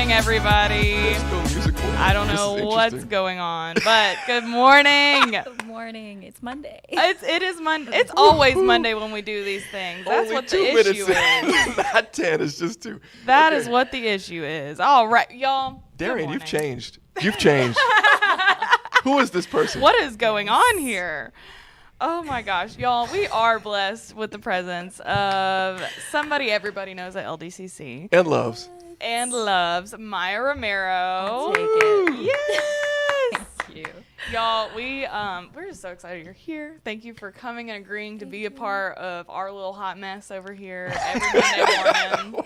morning, everybody. There's no music for I don't know what's going on, but good morning. Good morning. It's Monday. It is Monday. It's always Monday when we do these things. That's Only what 2 the minutes issue is. Not 10. It's just 2. That Okay. is what the issue is. All right, y'all. Darian, you've changed. You've changed. Who is this person? What is going on here? Oh my gosh, y'all, we are blessed with the presence of somebody everybody knows at LDCC And loves. and loves, Maya Romero. I'll take it. Yes. Thank you. Y'all, we're just so excited you're here. Thank you for coming and agreeing to be a part of our little hot mess over here every Monday morning.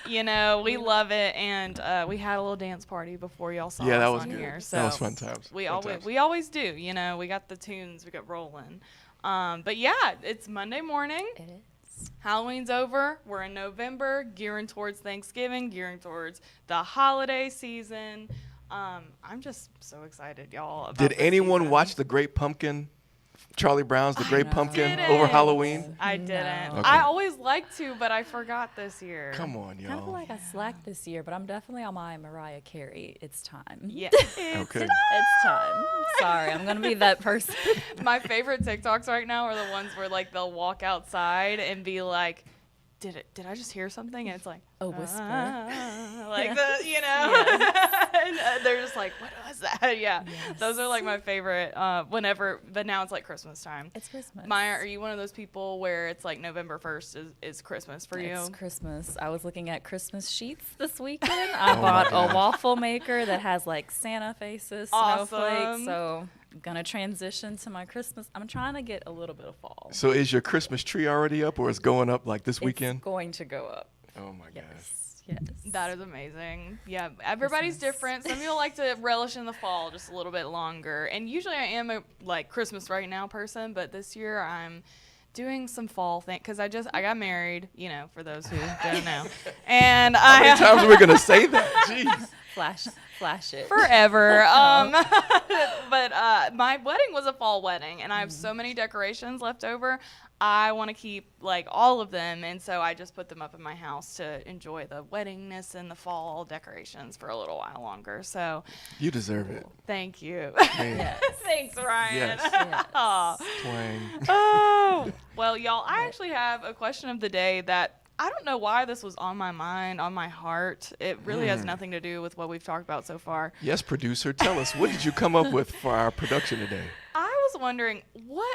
You know, we love it, and we had a little dance party before y'all saw Yeah, that us was on good. here. That So was fun times. we Fun always times. we always do. You know, we got the tunes, we got rolling. But yeah, it's Monday morning. It is. Halloween's over. We're in November, gearing towards Thanksgiving, gearing towards the holiday season. I'm just so excited, y'all. About Did this anyone season. watch The Great Pumpkin? Charlie Brown's The Great Pumpkin didn't. over Halloween? I didn't. No. Okay. I always like to, but I forgot this year. Come on, I kind of feel y'all. like I slacked this year, but I'm definitely on my Mariah Carey. It's time. Yeah. Okay. It's time. Sorry, I'm going to be that person. My favorite TikToks right now are the ones where like they'll walk outside and be like, Did I just hear something? And it's like A whisper. like Yeah. the, you know, and they're just like, what was that? Yeah, Yes. those are like my favorite. Whenever, but now it's like Christmas time. It's Christmas. Maya, are you one of those people where it's like November 1st is Christmas for you? It's Christmas. I was looking at Christmas sheets this weekend. I Oh bought my a gosh. waffle maker that has like Santa faces, Awesome. snowflakes. So I'm going to transition to my Christmas. I'm trying to get a little bit of fall. So is your Christmas tree already up, or is going up like this weekend? It's going to go up. Oh my gosh. Yes. Yes. That is amazing. Yeah, everybody's Christmas. different. Some people like to relish in the fall just a little bit longer. And usually I am a like Christmas right now person, but this year I'm doing some fall thing because I got married, you know, for those who don't know. And How many I times are we going to say that? Jeez. Flash it. forever. But my wedding was a fall wedding, and I have so many decorations left over. I want to keep like all of them, and so I just put them up in my house to enjoy the weddingness and the fall decorations for a little while longer. So You deserve it. thank you. Man. Yes. Thanks, Ryan. Yes. Yes. Aw. Twang. Oh, well, y'all, I actually have a question of the day that I don't know why this was on my mind, on my heart. It really has nothing to do with what we've talked about so far. Yes, producer, tell us, what did you come up with for our production today? I was wondering,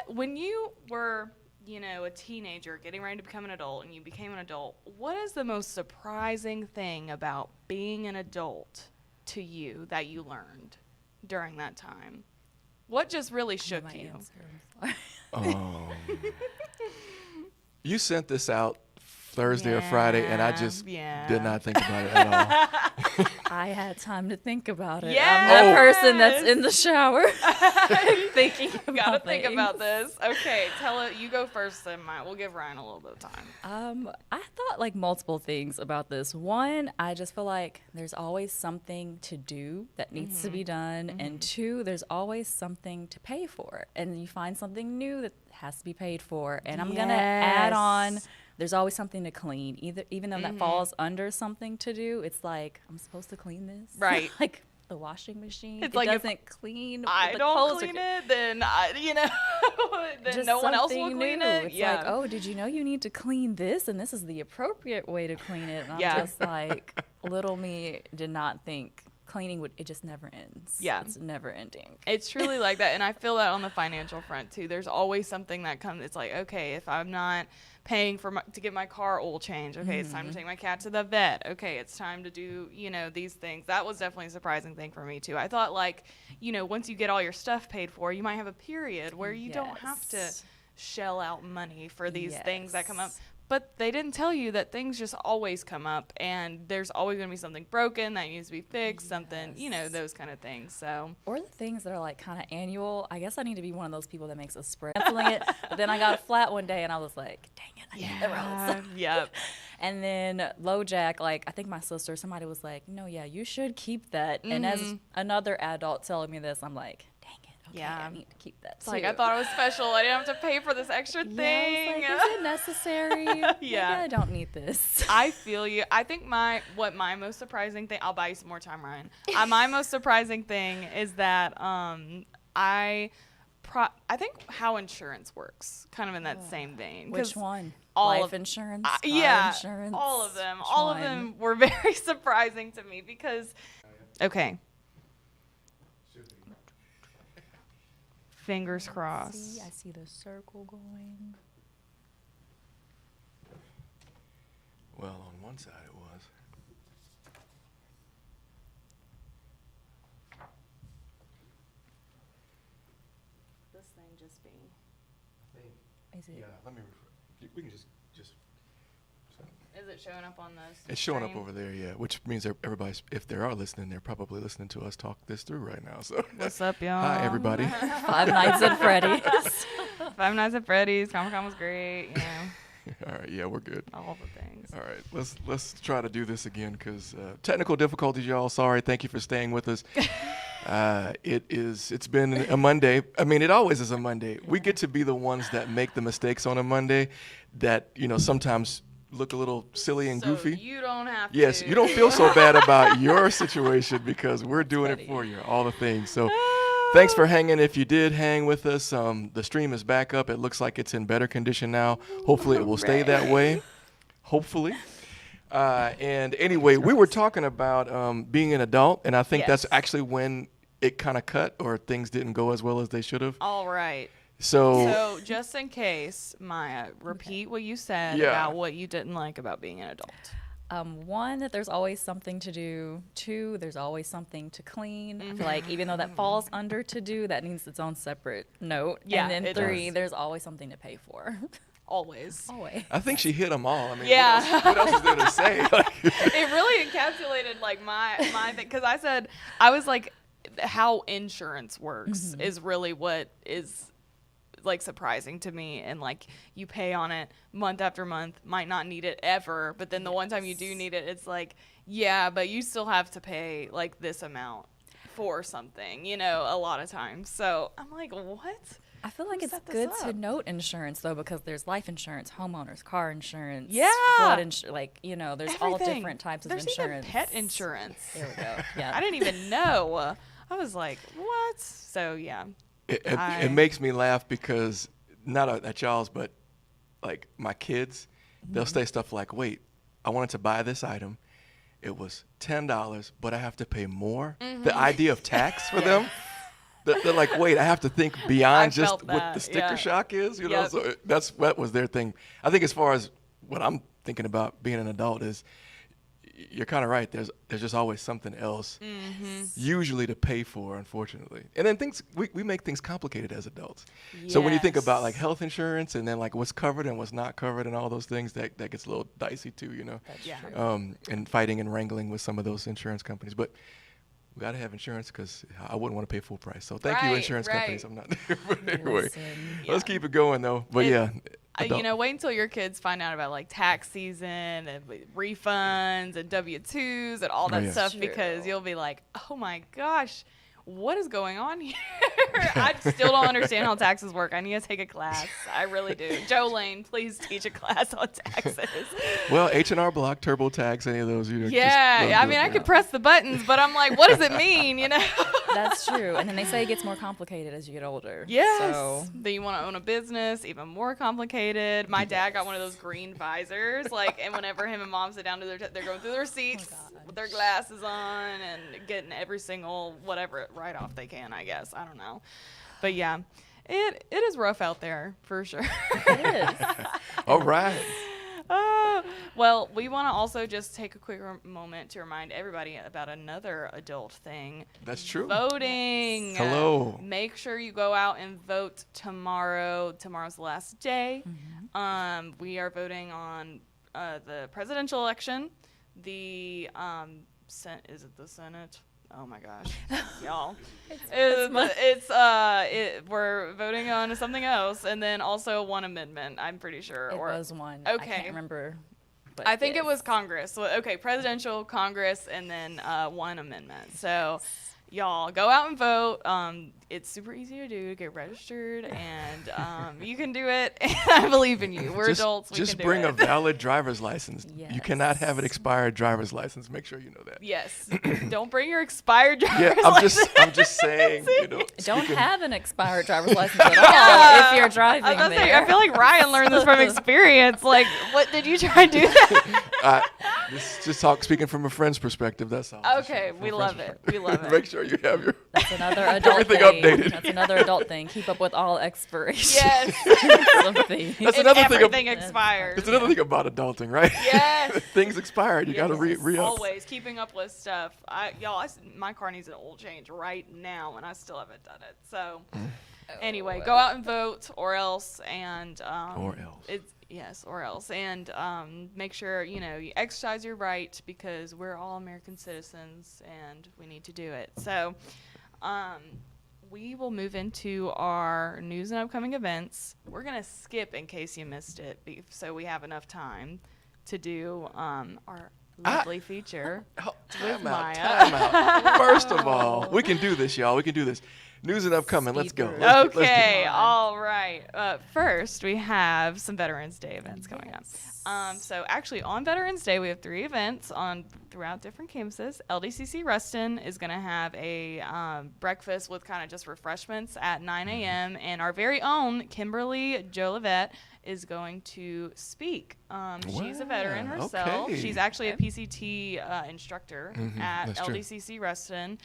when you were, you know, a teenager getting ready to become an adult and you became an adult, what is the most surprising thing about being an adult to you that you learned during that time? What just really shook My you? answer. You sent this out Thursday or Friday, and I just Yeah. did not think about it at all. I had time to think about it. Yes. I'm that person that's in the shower thinking about Gotta think things. about this. Okay, tell it. You go first, then Maya. We'll give Ryan a little bit of time. I thought like multiple things about this. One, I just feel like there's always something to do that needs to be done. And two, there's always something to pay for. And you find something new that has to be paid for. And I'm going to add on, Yes. there's always something to clean. Even though that falls under something to do, it's like, I'm supposed to clean this? Right. Like the washing machine. It's it like if doesn't clean. I the don't clothes are clean it, then then just no one else will something clean new. it. It's yeah. like, oh, did you know you need to clean this, and this is the appropriate way to clean it? And Yeah. I'm just like, little me did not think cleaning it just never ends. Yeah. It's never ending. It's truly like that, and I feel that on the financial front too. There's always something that comes. It's like, okay, if I'm not paying to get my car oil change, okay, it's time to take my cat to the vet. Okay, it's time to do, you know, these things. That was definitely a surprising thing for me too. I thought like, you know, once you get all your stuff paid for, you might have a period where you don't have to Yes. shell out money for these things that come up. Yes. But they didn't tell you that things just always come up, and there's always going to be something broken that needs to be fixed, something, you know, those kind of things. So, Or the things that are like kind of annual. I guess I need to be one of those people that makes a spread. Canceling it. But then I got a flat one day, and I was like, dang it, I need the rose. Yep. And then LoJack, like, I think my sister, somebody was like, no, yeah, you should keep that. And as another adult telling me this, I'm like, dang it, okay, Yeah. I need to keep that It's too. like I thought it was special. I didn't have to pay for this extra Yeah, thing. I was like, is it necessary? Maybe Yeah. I don't need this. I feel you. I think my most surprising thing. I'll buy you some more time, Ryan. My most surprising thing is that I think how insurance works, kind of in that same vein. Which one? All Life of insurance? Car yeah, insurance? all of them. Which All of one? them were very surprising to me because, okay. Fingers crossed. See, I see the circle going. Well, on one side it was. This thing just be. Is it? Yeah, let me. We can just. Is it showing up on this? It's showing up over there, yeah. Which means that everybody's, if they are listening, they're probably listening to us talk this through right now. So. What's up, y'all? Hi, everybody. Five Nights at Freddy's. Five Nights at Freddy's. Comic-Con was great. You know, All right, yeah, we're good. all the things. All right, let's try to do this again because technical difficulties, y'all. Sorry, thank you for staying with us. It's been a Monday. I mean, it always is a Monday. We get to be the ones that make the mistakes on a Monday that, sometimes look a little silly and So goofy. you don't have Yes, to. you don't feel so bad about your situation because we're doing it for you, all the things. So thanks for hanging. If you did hang with us, the stream is back up. It looks like it's in better condition now. Hopefully it will stay that way. Hopefully. And anyway, we were talking about being an adult, and I think that's Yes. actually when it kind of cut or things didn't go as well as they should have. All right. So So just in case, Maya, repeat what you said Yeah. about what you didn't like about being an adult. One, that there's always something to do. Two, there's always something to clean. I feel like Mm-hmm. even though that falls under to do, that needs its own separate note. Yeah, and then it three, does. there's always something to pay for. Always. Always. I think she hit them all. I mean, Yeah. what else is there to say? Like, It really encapsulated like my thing because I was like, how insurance works is really what is like surprising to me, and like you pay on it month after month, might not need it ever, but then the one time you do need it, it's like, yeah, but you still have to pay like this amount for something, a lot of times. So I'm like, what? I feel like Who it's set this good up? to note insurance though, because there's life insurance, homeowners, car insurance, Yeah. flood insurance. Like there's all Everything. different types of There's insurance. even pet insurance. There we go. Yeah. I didn't even know. I was like, what? So yeah. it makes me laugh because not at y'all's, but like my kids, they'll say stuff like, wait, I wanted to buy this item. It was $10, but I have to pay more. The idea of tax for them, they're like, wait, I have to think beyond just felt what that, the sticker yeah. shock is, Yep. So that was their thing. I think as far as what I'm thinking about being an adult is, you're kind of right. There's just always something else, usually to pay for, unfortunately. And then we make things complicated as adults. So when you think about like Yes. health insurance and then like what's covered and what's not covered and all those things, that gets a little dicey too, That's Yeah. true. and fighting and wrangling with some of those insurance companies. But we got to have insurance because I wouldn't want to pay full price. So thank you, Right, insurance companies. right. I'm not. But anyway, Listen. let's keep it going though. But And, yeah. adult. wait until your kids find out about like tax season and refunds and W-2s and all that yeah. stuff True. because you'll be like, oh my gosh, what is going on here? I still don't understand how taxes work. I need to take a class. I really do. Jolene, please teach a class on taxes. Well, H&R Block, TurboTax, any of those. Yeah, I mean, I could press the buttons, but I'm like, what does it mean, That's true. And then they say it gets more complicated as you get older. Yes. So Then you want to own a business, even more complicated. My dad got one of those green visors, and whenever him and mom sit down to they're going through their seats with their glasses on and getting every single whatever write-off they can, I guess. I don't know. But yeah, it is rough out there for sure. it is. All right. Well, we want to also just take a quick moment to remind everybody about another adult thing. That's true. Voting. Hello. Make sure you go out and vote tomorrow. Tomorrow's the last day. We are voting on the presidential election. The is it the Senate? Oh my gosh, y'all! We're voting on something else, and then also one amendment. I'm pretty sure. It was one. Okay. I can't remember. But I think it yes. was Congress. So, okay, presidential, Congress, and then one amendment. So, y'all go out and vote. It's super easy to do. Get registered, and you can do it. I believe in you. We're adults. We just can do bring it. a valid driver's license. You cannot have an Yes. expired driver's license. Make sure you know that. Yes. Don't bring your expired driver's Yeah, license. I'm just saying. Don't speaking- have an expired driver's license at all if you're driving I was about to say, there. I feel like Ryan learned this from experience. Like, what did you try and do that? Just talk. Speaking from a friend's perspective, that's all. Just Okay, from a we friend's love it. perspective. We love it. Make sure you have your. That's another adult Everything thing. updated. That's another adult thing. Keep up with all expirations. Yes. of things. That's And another thing. everything expires. It's another thing about adulting, right? Yes. Things expired. You got to Yes, re-up. always keeping up with stuff. My car needs an oil change right now, and I still haven't done it. So, anyway, go out and vote, or else, and Or else. or else, and make sure you exercise your right, because we're all American citizens and we need to do it. So, we will move into our news and upcoming events. We're gonna skip in case you missed it, so we have enough time to do our lovely feature. Oh, with time out. Maya. Time out. First of all, we can do this, y'all. We can do this. News and upcoming. Let's go. Speed Let's do Okay, it. all right. First, we have some Veterans Day events coming up. So actually, on Veterans Day, we have 3 events throughout different campuses. LDCC Ruston is going to have a breakfast with kind of just refreshments at 9 a.m. And our very own Kimberly Jolivet is going to speak. She's a veteran Wow, herself. okay. She's actually a PCT instructor at that's true. LDCC Ruston.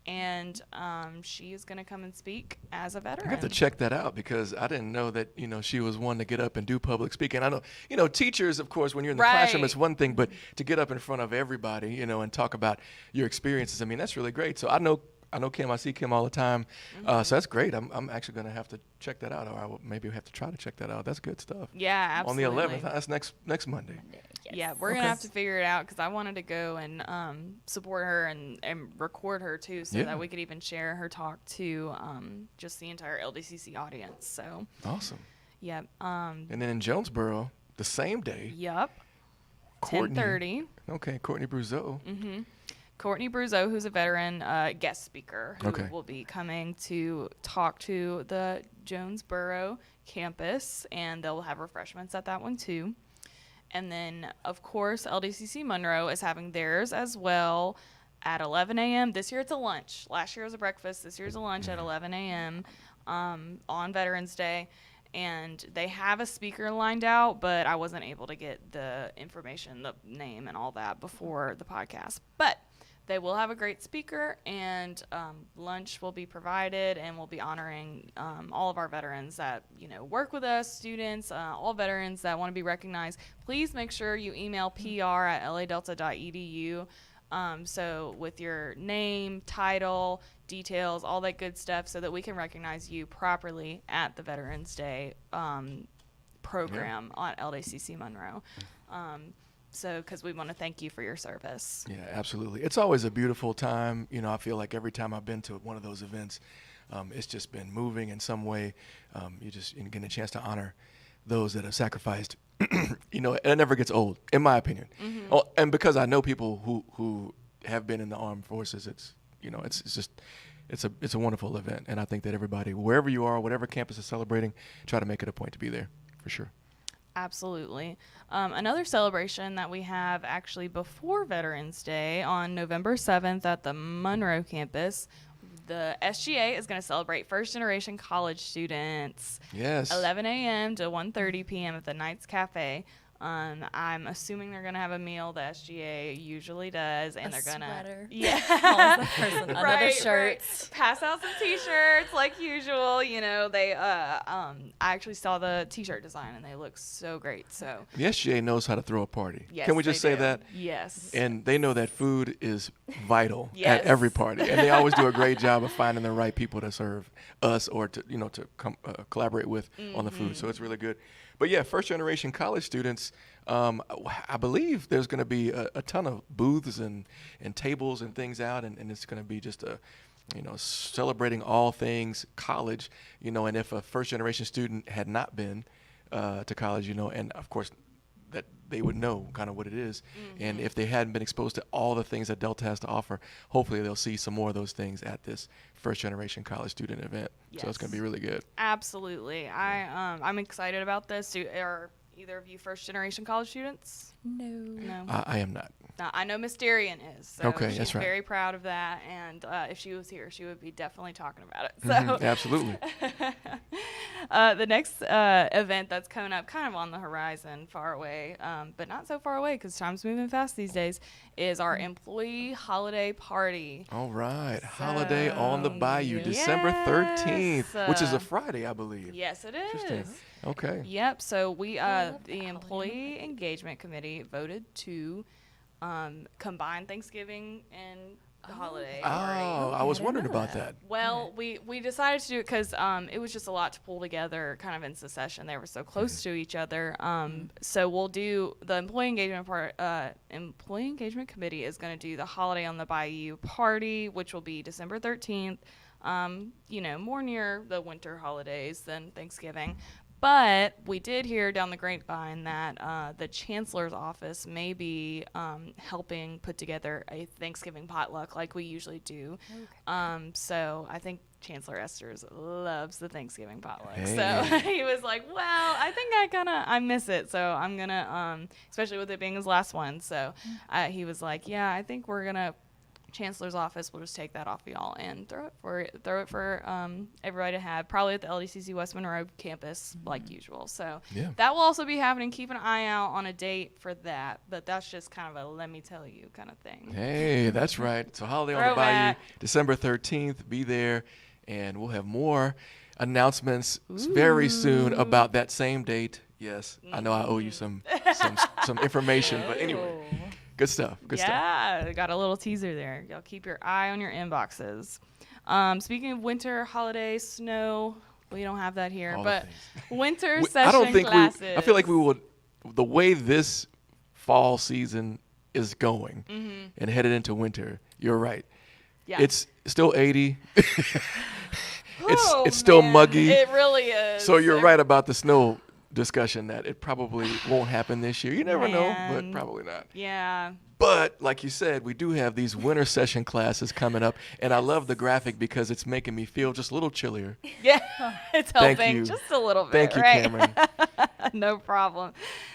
And she is going to come and speak as a veteran. I have to check that out because I didn't know that, she was one to get up and do public speaking. I know, teachers, of course, when you're in the classroom, Right. it's one thing, but to get up in front of everybody, and talk about your experiences, that's really great. So I know Kim. I see Kim all the time. So that's great. I'm actually going to have to check that out, or I will maybe have to try to check that out. That's good stuff. Yeah, absolutely. On the 11th. That's next Monday. Yeah, we're going to have to figure it out because I wanted to go and support her and record her too, so Yeah. that we could even share her talk to just the entire LDCC audience. So, Awesome. yeah. And then in Jonesboro, the same day, Yep. Courtney. 10:30. Okay, Courtney Bruzeau. Courtney Bruzeau, who's a veteran guest speaker, who Okay. will be coming to talk to the Jonesboro campus, and they'll have refreshments at that one too. And then, of course, LDCC Monroe is having theirs as well at 11 a.m. This year it's a lunch. Last year was a breakfast. This year's a lunch at 11 a.m. On Veterans Day. And they have a speaker lined out, but I wasn't able to get the information, the name and all that before the podcast. But they will have a great speaker, and lunch will be provided, and we'll be honoring all of our veterans that work with us, students, all veterans that want to be recognized. Please make sure you email pr@ladelta.edu. So with your name, title, details, all that good stuff, so that we can recognize you properly at the Veterans Day program on LDCC Monroe. Because we want to thank you for your service. Yeah, absolutely. It's always a beautiful time. I feel like every time I've been to one of those events, it's just been moving in some way. You get a chance to honor those that have sacrificed. It never gets old, in my opinion. Oh, and because I know people who have been in the armed forces, it's a wonderful event. And I think that everybody, wherever you are, whatever campus is celebrating, try to make it a point to be there, for sure. Absolutely. Another celebration that we have actually before Veterans Day on November 7th at the Monroe campus, the SGA is going to celebrate first-generation college students. Yes. 11 a.m. to 1:30 p.m. at the Knights Cafe. I'm assuming they're going to have a meal. The SGA usually does, and they're going to sweater. yeah, Another right, shirt. pass out some T-shirts like usual. They I actually saw the T-shirt design, and they look so great. So The SGA knows how to throw a party. yes, Can we just they say do. that? Yes. And they know that food is vital Yes. at every party, and they always do a great job of finding the right people to serve us or to collaborate with on the food. So it's really good. But yeah, first generation college students, I believe there's going to be a ton of booths and tables and things out, and it's going to be just celebrating all things college, and if a first generation student had not been to college, and of course they would know kind of what it is. And if they hadn't been exposed to all the things that Delta has to offer, hopefully they'll see some more of those things at this first generation college student event. So it's going to be really good. Absolutely. I'm excited about this. Are either of you first generation college students? No. I am not. No, I know Miss Darian is. So Okay, she's that's right. very proud of that. And if she was here, she would be definitely talking about it. So Absolutely. the next event that's coming up kind of on the horizon, far away, but not so far away because time's moving fast these days, is our employee holiday party. All right. Holiday on the Bayou, December 13th, which is a Friday, I believe. Yes, it Interesting. is. Okay. Yep. So we, the employee engagement committee, voted to combine Thanksgiving and the holiday party. Oh, I was wondering about that. Well, we decided to do it because it was just a lot to pull together kind of in succession. They were so close to each other. So we'll do the employee engagement part. Employee engagement committee is going to do the holiday on the Bayou party, which will be December 13th. More near the winter holidays than Thanksgiving. But we did hear down the grapevine that the chancellor's office may be helping put together a Thanksgiving potluck like we usually do. Okay. So I think Chancellor Esters loves the Thanksgiving potluck. Hey. So he was like, well, I think I miss it. So I'm going to, especially with it being his last one. So he was like, yeah, I think we're going to, Chancellor's office will just take that off of y'all and throw it for everybody to have, probably at the LDCC West Monroe campus like usual. So that will also be happening. Keep an eye out on a date for that, but that's just kind of a let me tell you kind of thing. Hey, that's right. So holiday on the Bayou, December 13th. Be there, and we'll have more announcements very soon about that same date. Yes, I know I owe you some information, but anyway. Good stuff. Good stuff. Yeah, I got a little teaser there. Y'all keep your eye on your inboxes. Speaking of winter, holidays, snow, we don't have that here, but winter session I don't think classes. I feel like we would, the way this fall season is going and headed into winter, you're right. Yeah. It's still 80. It's still muggy. It really is. So you're right about the snow discussion that it probably won't happen this year. You never know, but probably not. Yeah. But like you said, we do have these winter session classes coming up, and I love the graphic because it's making me feel just a little chillier. Yeah, it's helping Thank you. just a little bit. Thank you, right? Cameron. No problem.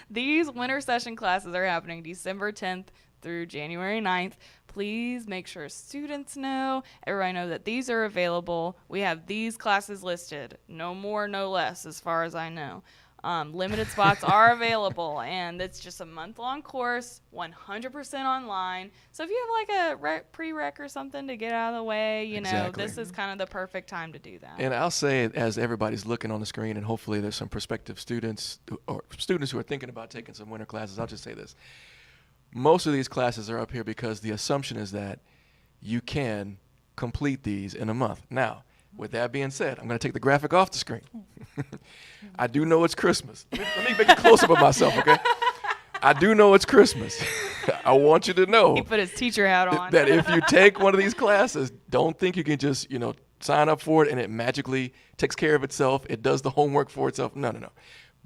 These winter session classes are happening December 10th through January 9th. Please make sure students know, everybody know that these are available. We have these classes listed, no more, no less, as far as I know. Limited spots are available, and it's just a month-long course, 100% online. So if you have like a prereq or something to get out of the way, you know, this is kind of the perfect time to do that. And I'll say, as everybody's looking on the screen, and hopefully there's some prospective students or students who are thinking about taking some winter classes, I'll just say this. Most of these classes are up here because the assumption is that you can complete these in a month. Now, with that being said, I'm going to take the graphic off the screen. I do know it's Christmas. Let me make a close-up of myself, okay? I do know it's Christmas. I want you to know He put his teacher hat on. that if you take one of these classes, don't think you can just, sign up for it and it magically takes care of itself. It does the homework for itself. No.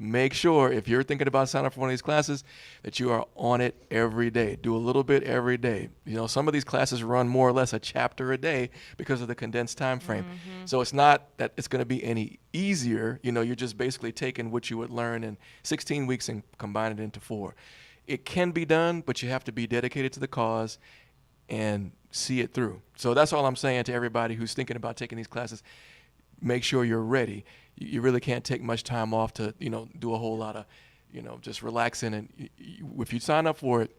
Make sure if you're thinking about signing up for one of these classes that you are on it every day. Do a little bit every day. Some of these classes run more or less a chapter a day because of the condensed time frame. So it's not that it's going to be any easier. You're just basically taking what you would learn in 16 weeks and combine it into 4. It can be done, but you have to be dedicated to the cause and see it through. So that's all I'm saying to everybody who's thinking about taking these classes. Make sure you're ready. You really can't take much time off to, do a whole lot of, just relaxing. And if you sign up for it,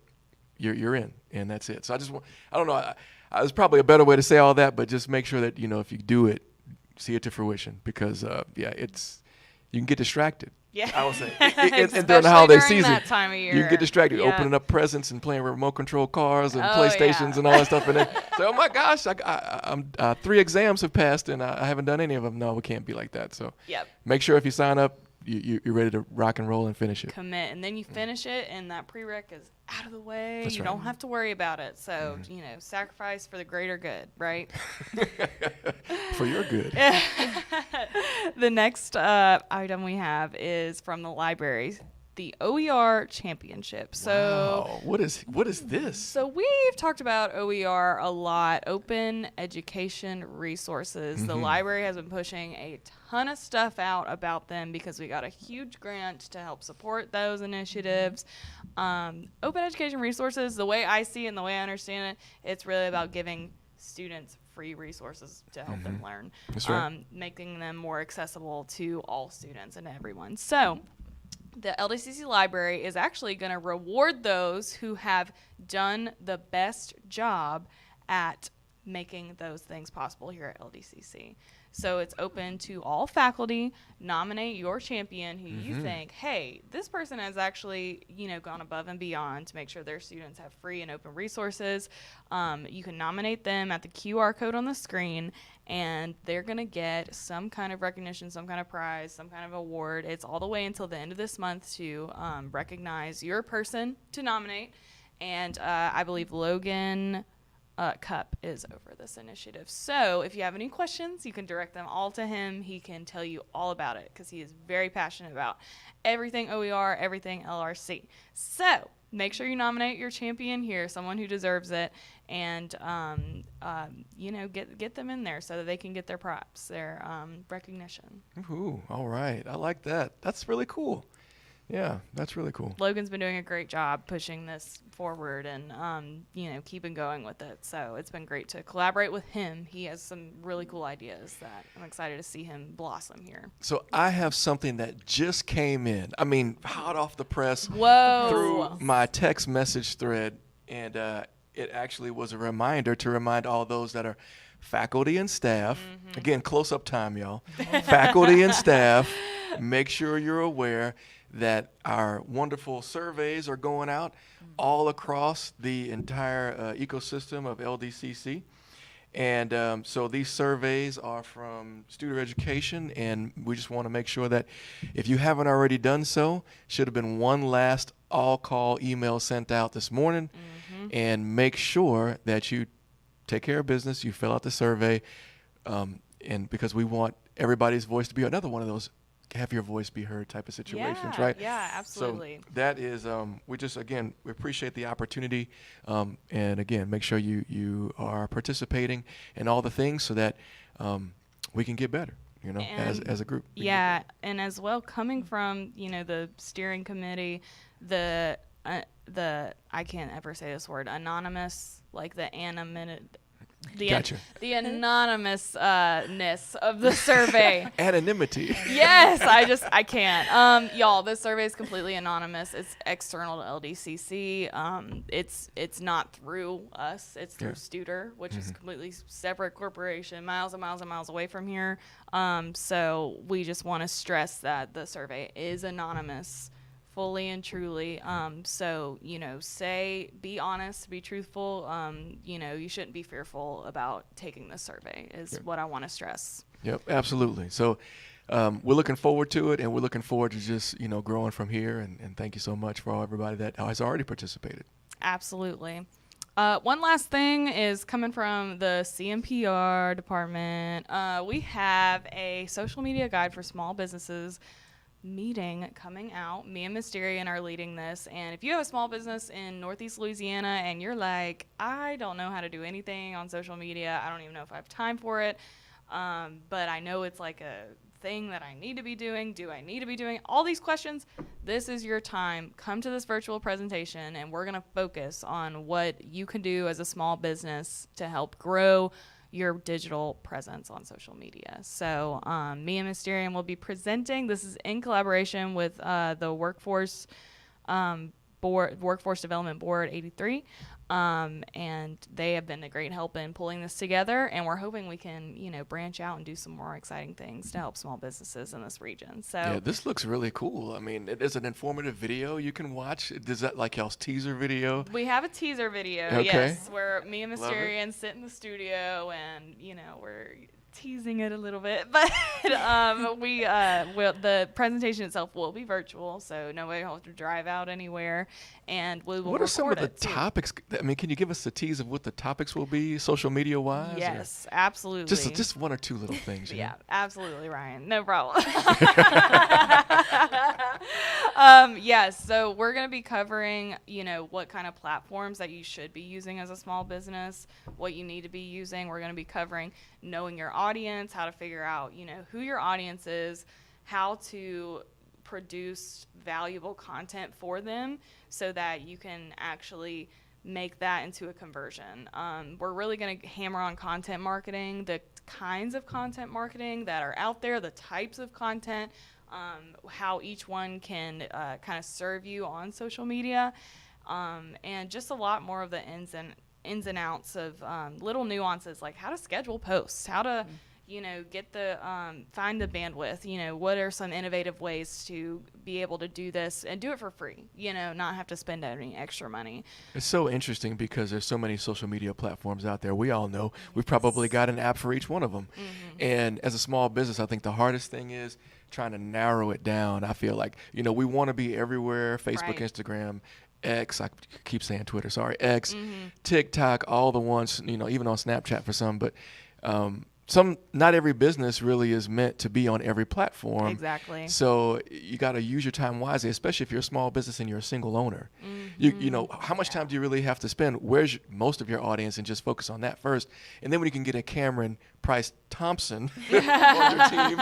you're in, and that's it. So I don't know. There's probably a better way to say all that, but just make sure that, if you do it, see it to fruition because, you can get distracted. Yeah. I would say. And during the holiday season, that time of year. you can get distracted, Yeah. opening up presents and playing remote control cars and PlayStations and all that stuff. And then say, oh my gosh, I'm 3 exams have passed and I haven't done any of them. No, we can't be like that. So make sure if you sign up, you're ready to rock and roll and finish it. Commit, and then you finish it, and that prereq is out of the way. That's you right. don't have to worry about it. So, sacrifice for the greater good, right? For your good. The next item we have is from the library. the OER Championship. So Wow. What is this? So we've talked about OER a lot, open education resources. The library has been pushing a ton of stuff out about them because we got a huge grant to help support those initiatives. Open education resources, the way I see it and the way I understand it, it's really about giving students free resources to help them learn, That's right. making them more accessible to all students and everyone. So the LDCC library is actually going to reward those who have done the best job at making those things possible here at LDCC. So it's open to all faculty. Nominate your champion who you think, hey, this person has actually, gone above and beyond to make sure their students have free and open resources. You can nominate them at the QR code on the screen, and they're going to get some kind of recognition, some kind of prize, some kind of award. It's all the way until the end of this month to recognize your person to nominate. And I believe Logan Cup is over this initiative. So if you have any questions, you can direct them all to him. He can tell you all about it because he is very passionate about everything OER, everything LRC. So make sure you nominate your champion here, someone who deserves it, and get them in there so that they can get their props, their recognition. Ooh, all right. I like that. That's really cool. Yeah, that's really cool. Logan's been doing a great job pushing this forward and, keeping going with it. So it's been great to collaborate with him. He has some really cool ideas that I'm excited to see him blossom here. So I have something that just came in. I mean, hot off the press. Whoa. Through my text message thread. And it actually was a reminder to remind all those that are faculty and staff. Again, close-up time, y'all. Faculty and staff, make sure you're aware that our wonderful surveys are going out all across the entire ecosystem of LDCC. And so these surveys are from student education, and we just want to make sure that if you haven't already done so, should have been one last all-call email sent out this morning, and make sure that you take care of business, you fill out the survey, and because we want everybody's voice to be another one of those have your voice be heard type of situations, right? Yeah, absolutely. So that is, we appreciate the opportunity. And again, make sure you are participating in all the things so that we can get better, as a group. Yeah, and as well, coming from, the steering committee, the I can't ever say this word, anonymous, like the Gotcha. the anonymousness of the survey. Anonymity. Yes, I can't. Y'all, this survey is completely anonymous. It's external to LDCC. It's not through us. It's through Studer, which is a completely separate corporation, miles and miles and miles away from here. So we just want to stress that the survey is anonymous, fully and truly. So, be honest, be truthful. You shouldn't be fearful about taking this survey is what I want to stress. Yep, absolutely. So we're looking forward to it, and we're looking forward to just, growing from here. And thank you so much for everybody that has already participated. Absolutely. One last thing is coming from the CMPR department. We have a social media guide for small businesses meeting coming out. Me and Mysterian are leading this, and if you have a small business in Northeast Louisiana and you're like, I don't know how to do anything on social media, I don't even know if I have time for it, but I know it's like a thing that I need to be doing, do I need to be doing all these questions, this is your time. Come to this virtual presentation, and we're going to focus on what you can do as a small business to help grow your digital presence on social media. So me and Mysterian will be presenting. This is in collaboration with the Workforce Development Board 83. And they have been a great help in pulling this together, and we're hoping we can, branch out and do some more exciting things to help small businesses in this region. So yeah, this looks really cool. I mean, it is an informative video you can watch. Is that like y'all's teaser video? We have a teaser video, okay. Yes, where me and Mysterian sit in the studio, and we're teasing it a little bit, but the presentation itself will be virtual, so nobody will have to drive out anywhere, and we will. What are some of the too. topics? I mean, can you give us a tease of what the topics will be, social media wise? Yes, absolutely. Just one or two little things. Yeah, absolutely, Ryan. No problem. Yes, so we're going to be covering, what kind of platforms that you should be using as a small business, what you need to be using. We're going to be covering knowing your audience, how to figure out, who your audience is, how to produce valuable content for them so that you can actually make that into a conversion. We're really going to hammer on content marketing, the kinds of content marketing that are out there, the types of content, how each one can kind of serve you on social media, and just a lot more of the ins and outs of little nuances, like how to schedule posts, how to get the find the bandwidth, what are some innovative ways to be able to do this and do it for free, not have to spend any extra money. It's so interesting because there's so many social media platforms out there. We all know we've probably got an app for each one of them. Mm-hmm. And as a small business, I think the hardest thing is trying to narrow it down. I feel like, we want to be everywhere, Facebook, Right. Instagram, X, I keep saying Twitter, sorry, X, Mm-hmm. TikTok, all the ones, even on Snapchat for some, but not every business really is meant to be on every platform. Exactly. So you got to use your time wisely, especially if you're a small business and you're a single owner. Mm-hmm. How much time do you really have to spend? Where's most of your audience, and just focus on that first. And then when you can get a Cameron Price Thompson on your team,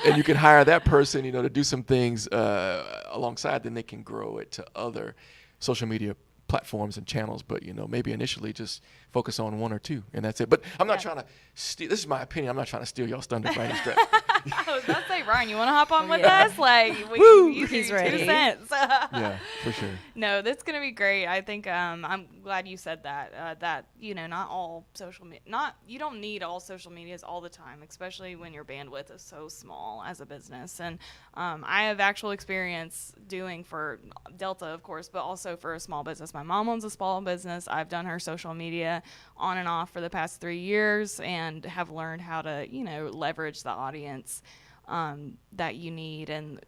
and you can hire that person, to do some things alongside, then they can grow it to other social media platforms and channels, but maybe initially just focus on one or two, and that's it. But I'm not trying to steal. This is my opinion. I'm not trying to steal y'all's thunder by any stretch. I was about to say, Ryan, you want to hop on with Yeah. us? Like, Woo! He's ready. 2 cents. Yeah, for sure. No, that's gonna be great. I think I'm glad you said that. That not all social media, you don't need all social medias all the time, especially when your bandwidth is so small as a business. And I have actual experience doing for Delta, of course, but also for a small business. My mom owns a small business. I've done her social media on and off for the past 3 years, and have learned how to leverage the audience that you need, and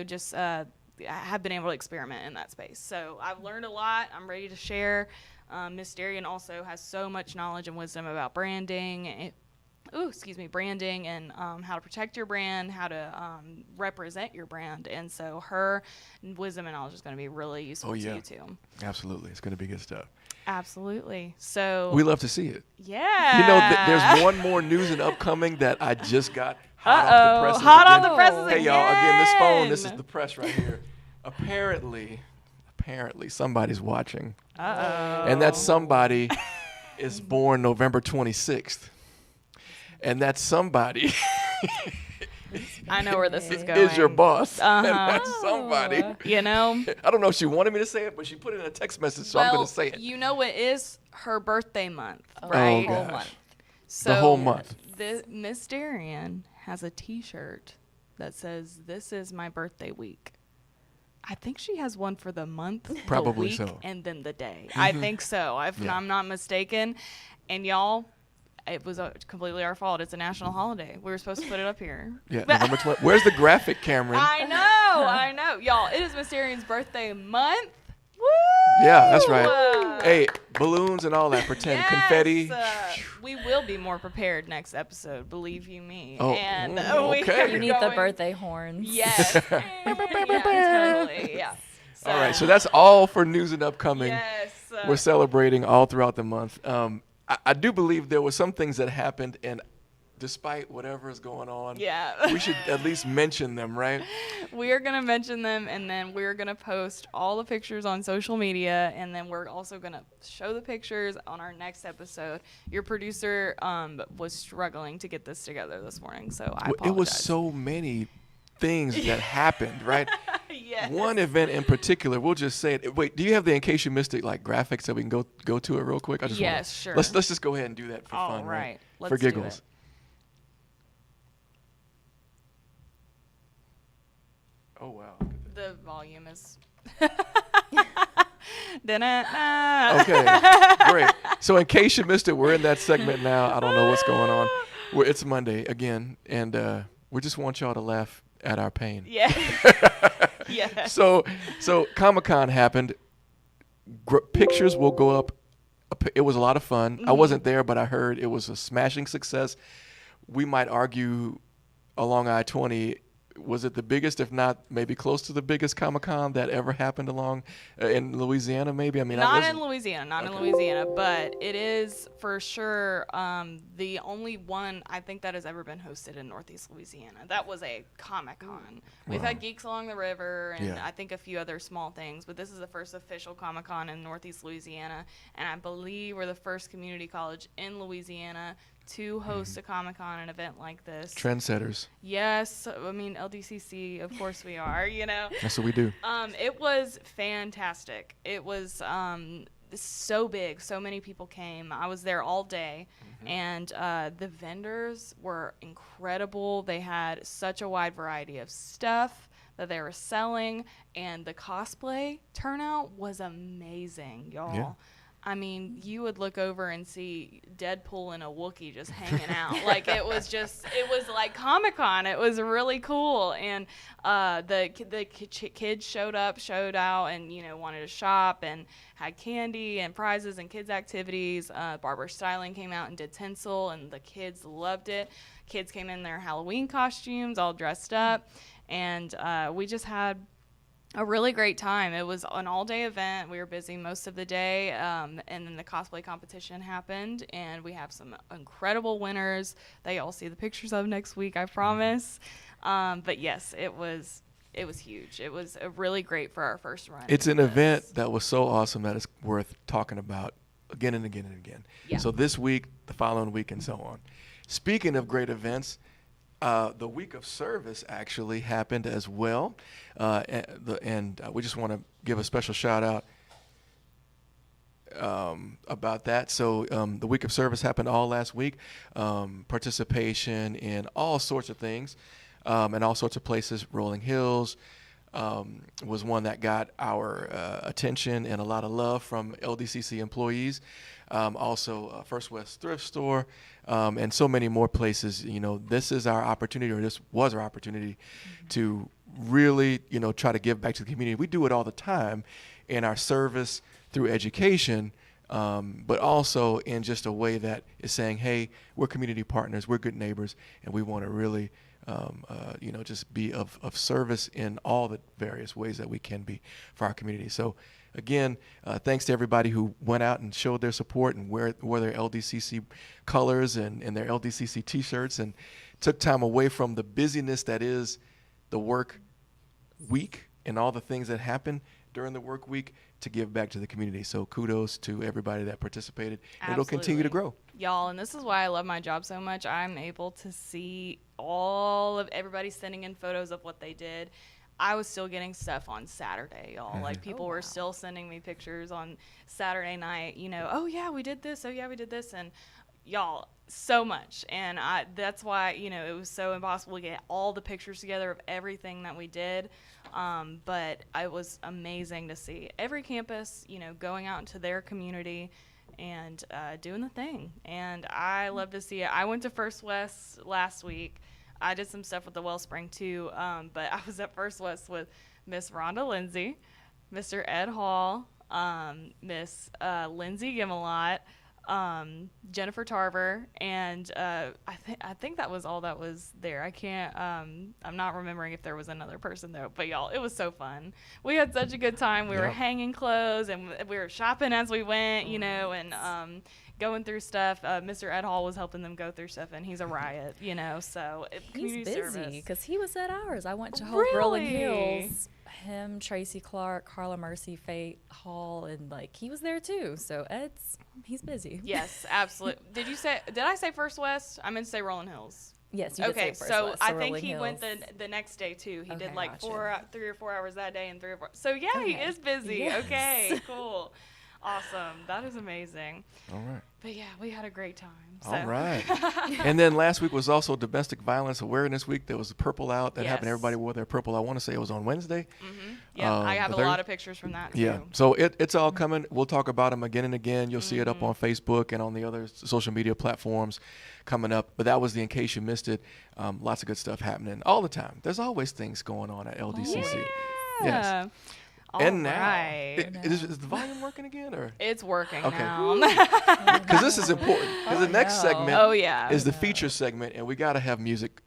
just have been able to experiment in that space. So I've learned a lot. I'm ready to share. Miss Darian also has so much knowledge and wisdom about branding. Branding and how to protect your brand, how to represent your brand. And so her wisdom and knowledge is going to be really useful to you too. Absolutely. It's going to be good stuff. Absolutely. So We love to see it. yeah. There's one more news and upcoming that I just got hot off the presses. Hot off again. the presses Hey, again. y'all, again, this phone, this is the press right here. Apparently, somebody's watching. Uh-oh. And that somebody is born November 26th. And that somebody I know where this is going. is your boss. Uh-huh. And that somebody, I don't know if she wanted me to say it, but she put it in a text message, so I'm going to say it. It is her birthday month, Oh, right? gosh. whole month. So The whole month. Miss Darian has a T-shirt that says, "This is my birthday week." I think she has one for the month, Probably the week, so. and then the day. I think so, if Yeah. I'm not mistaken. And y'all, it was completely our fault. It's a national holiday. We were supposed to put it up here. Yeah, November 20th. Where's the graphic, Cameron? I know. Y'all, it is Miss Darian's birthday month. Woo! Yeah, that's right. Hey, balloons and all that, pretend Yes, confetti. We will be more prepared next episode, believe you me. Oh, and okay. we are You need the going- birthday horns. Yes. Yeah, totally. Yeah. All right, so that's all for news and upcoming. Yes. We're celebrating all throughout the month. I do believe there were some things that happened, and despite whatever is going on, Yeah. we should at least mention them, right? We are going to mention them, and then we're going to post all the pictures on social media, and then we're also going to show the pictures on our next episode. Your producer was struggling to get this together this morning, so I apologize. It was so many things that happened, right? Yes. One event in particular, we'll just say it. Wait, do you have the In Case You Missed It graphics that we can go to it real quick? Yes, sure. Let's just go ahead and do that for All fun, right. For Let's do giggles. it. Oh wow. The volume is. Da-na-na. Okay, great. So in case you missed it, we're in that segment now. I don't know what's going on. Well, it's Monday again, and we just want y'all to laugh at our pain. Yeah. Yeah. So Comic-Con happened. Pictures will go up. It was a lot of fun. I wasn't there, but I heard it was a smashing success. We might argue along I-20, was it the biggest, if not maybe close to the biggest Comic-Con that ever happened along in Louisiana? Maybe. I mean, not in Louisiana, but it is for sure the only one I think that has ever been hosted in Northeast Louisiana. That was a Comic-Con. We've had Geeks Along the River and I think a few other small things, but this is the first official Comic-Con in Northeast Louisiana, and I believe we're the first community college in Louisiana to host a Comic-Con, an event like this. Trendsetters. Yes, I mean LDCC, of course we are. That's what we do. It was fantastic. It was so big. So many people came. I was there all day, and the vendors were incredible. They had such a wide variety of stuff that they were selling, and the cosplay turnout was amazing, y'all. Yeah. I mean, you would look over and see Deadpool and a Wookiee just hanging out. Like, it was like Comic-Con. It was really cool. And the kids showed out and, wanted to shop and had candy and prizes and kids' activities. Barber Styling came out and did tinsel, and the kids loved it. Kids came in their Halloween costumes, all dressed up. And we just had a really great time. It was an all-day event. We were busy most of the day, and then the cosplay competition happened, and we have some incredible winners that y'all see the pictures of next week, I promise. But yes, it was huge. It was really great for our first run. It's an event that was so awesome that it's worth talking about again and again and again. Yeah. So this week, the following week, and so on. Speaking of great events, the week of service actually happened as well, and we just want to give a special shout out about that. So the week of service happened all last week. Participation in all sorts of things, and all sorts of places. Rolling Hills was one that got our attention and a lot of love from LDCC employees. Also, First West Thrift Store, and so many more places. This is our opportunity, or this was our opportunity, to really, try to give back to the community. We do it all the time in our service through education, but also in just a way that is saying, hey, we're community partners, we're good neighbors, and we want to really just be of service in all the various ways that we can be for our community. So again, thanks to everybody who went out and showed their support and wore their LDCC colors and their LDCC t-shirts, and took time away from the busyness that is the work week and all the things that happen during the work week to give back to the community. So kudos to everybody that participated. And it'll continue to grow. Y'all, and this is why I love my job so much. I'm able to see all of everybody sending in photos of what they did. I was still getting stuff on Saturday, y'all. Like, people were still sending me pictures on Saturday night, oh yeah, we did this, and y'all, so much. And that's why, it was so impossible to get all the pictures together of everything that we did. But it was amazing to see every campus, going out into their community and doing the thing. And I love to see it. I went to First West last week. I did some stuff with the Wellspring too, but I was at First West with Miss Rhonda Lindsay, Mr. Ed Hall, Miss Lindsay Gimelot, Jennifer Tarver, and I think that was all that was there. I can't, I'm not remembering if there was another person though, but y'all, it was so fun. We had such a good time. We were hanging clothes and we were shopping as we went, and going through stuff. Mr. Ed Hall was helping them go through stuff, and he's a riot, so he's busy because he was at ours. I went to Really? Rolling Hills. Him, Tracy Clark, Carla Mercy, Fate Hall, and he was there too. So he's busy. Yes, absolutely. Did I say First West? I meant to say Rolling Hills. Yes, you did say First so West, I so think Rolling he Hills. went the next day too. He did Okay, gotcha. 3 or 4 hours that day and 3 or 4. So yeah, he Okay. is busy. Yes. Okay, cool. Awesome. That is amazing. All right. But yeah, we had a great time. So. All right. And then last week was also Domestic Violence Awareness Week. There was a purple out that happened. Everybody wore their purple. I want to say it was on Wednesday. Mm-hmm. Yeah, I have a lot of pictures from that too. Yeah. So it's all coming. We'll talk about them again and again. You'll see it up on Facebook and on the other social media platforms coming up. But that was the In Case You Missed It. Lots of good stuff happening all the time. There's always things going on at LDCC. Yeah. Yes. All and now, right. is the volume working again, or? It's working Okay. now. Because this is important. Because the next segment is the feature segment, and we got to have music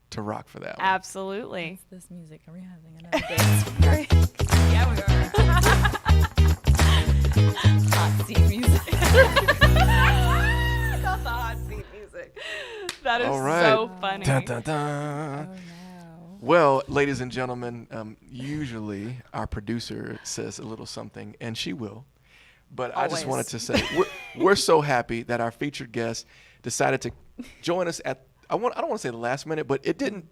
to rock for that one. Absolutely. What's this music? Are we having another dance? Yeah, we are. Hot seat music. That's the hot seat music. That is All right. so funny. Dun, dun, dun. Oh no. Well, ladies and gentlemen, usually our producer says a little something, and she will. But I just wanted to say we're so happy that our featured guest decided to join us at I don't want to say the last minute, but it didn't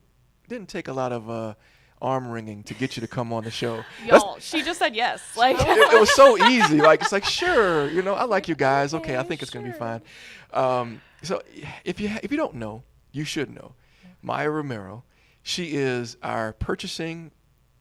take a lot of arm wringing to get you to come on the show. Y'all, she just said yes. Like It was so easy. Like it's like sure, I like you guys. Okay, I think it's gonna be fine. So if you don't know, you should know. Maya Romero. She is our purchasing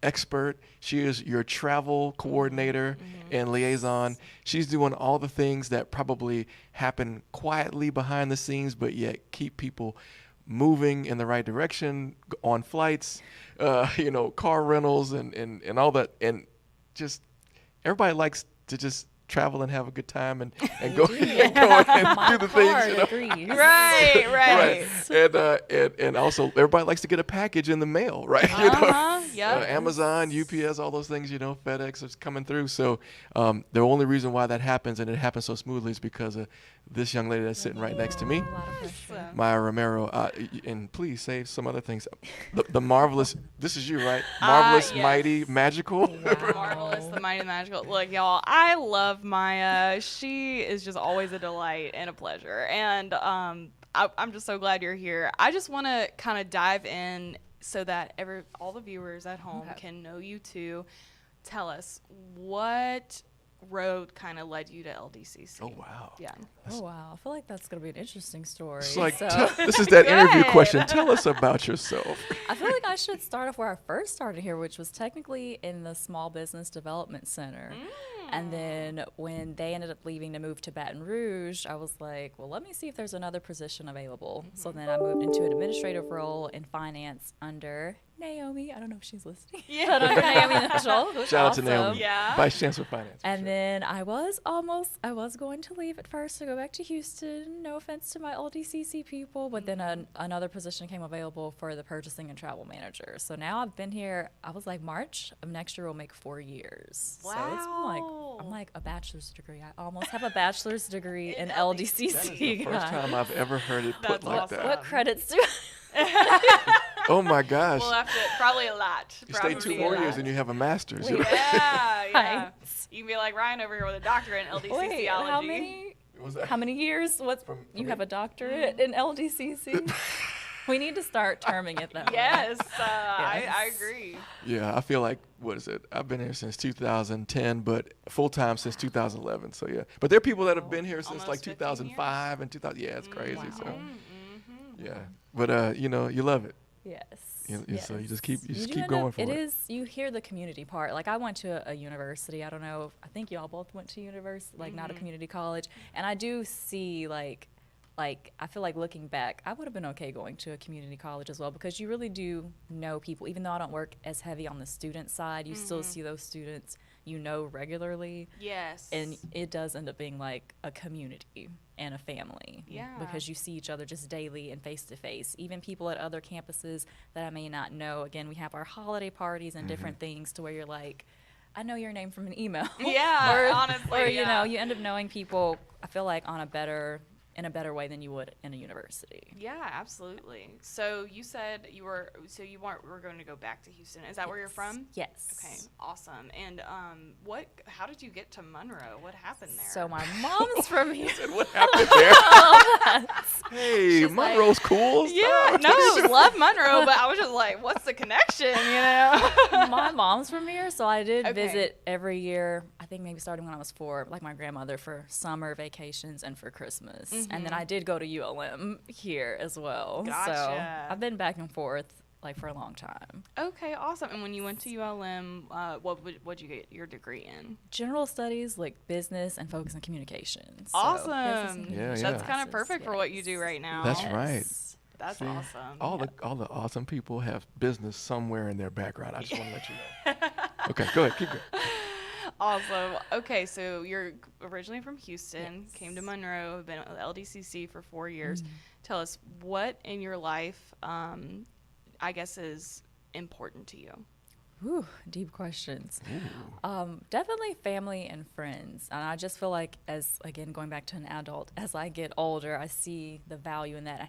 expert. She is your travel coordinator and liaison. She's doing all the things that probably happen quietly behind the scenes, but yet keep people moving in the right direction on flights, car rentals and all that. And just everybody likes to just travel and have a good time and go and do the things. Agrees. Right. And also everybody likes to get a package in the mail, right? Yep. Amazon, UPS, all those things, FedEx is coming through. So the only reason why that happens and it happens so smoothly is because of this young lady that's sitting right next to me, A lot of pressure. Maya Romero. And please say some other things. The marvelous, this is you, right? Marvelous, yes. Mighty, Magical. Marvelous, the mighty magical. Look, y'all, I love Maya. She is just always a delight and a pleasure. And I'm just so glad you're here. I just want to kind of dive in so that all the viewers at home can know you too. Tell us, what road kind of led you to LDCC? Oh, wow. Yeah. Oh wow, I feel like that's gonna be an interesting story. It's like, So- this is that interview Good. question. Tell us about yourself. I feel like I should start off where I first started here, which was technically in the Small Business Development Center. And then when they ended up leaving to move to Baton Rouge, I was like, well, let me see if there's another position available. So then I moved into an administrative role in finance under Naomi. I don't know if she's listening. Yeah. But under Naomi Mitchell. who's Shout out to awesome. Naomi, Yeah. Vice Chancellor of Finance. And then I was going to leave at first to go back to Houston. No offense to my LDCC people, but then another position came available for the purchasing and travel manager. So now I've been here. I was like, March of next year will make 4 years. So it's been like I'm like a bachelor's degree. I almost have a bachelor's degree in LDCC. That is the first time I've ever heard it put That's like awesome. that. What credits do? Oh my gosh! We'll have to, probably a lot. You stay 2 more years and you have a master's. Wait. Yeah. You can be like Ryan over here with a doctorate in LDCCology. Wait, how many years? You have a doctorate in LDCC? We need to start terming it that way. Yes, I agree. Yeah, I feel like, what is it? I've been here since 2010, but full-time since 2011. So, yeah. But there are people that have been here since Almost like 15 2005 and 2000. Yeah, it's crazy. Wow. So, yeah. But, you love it. Yes. So you just keep do keep end going up- for it. It is, you hear the community part. Like I went to a university. I don't know. I think y'all both went to university, like not a community college. And I do see like I feel like looking back, I would have been okay going to a community college as well because you really do know people. Even though I don't work as heavy on the student side, you still see those students regularly. Yes. And it does end up being like a community and a family. Yeah. Because you see each other just daily and face to face. Even people at other campuses that I may not know. Again, we have our holiday parties and different things to where you're like, I know your name from an email. Yeah, honestly. Or, yeah. you end up knowing people, I feel like, in a better way than you would in a university. Yeah, absolutely. So you said you were going to go back to Houston. Is that where you're from? Yes. Okay, awesome. And how did you get to Monroe? What happened there? So my mom's from here. And what happened there? Hey, She's Monroe's cool. yeah, no, love Monroe, but I was just like, what's the connection, My mom's from here, so I did Okay. visit every year. I think maybe starting when I was 4, like my grandmother for summer vacations and for Christmas. And then I did go to ULM here as well. Gotcha. So I've been back and forth like for a long time. Okay, awesome. And when you went to ULM, what'd you get your degree in? General studies, like business and focus on communications. So Awesome. business and Yeah, That's yeah. kind of classes, perfect for what you do right now. That's right. That's See, awesome. All the awesome people have business somewhere in their background. I just want to let you know. Okay, go ahead, keep going. Awesome. Okay, so you're originally from Houston, came to Monroe, have been at LDCC for 4 years. Tell us what in your life, I guess, is important to you. Ooh, deep questions. Definitely family and friends. And I just feel like again, going back to an adult, as I get older, I see the value in that and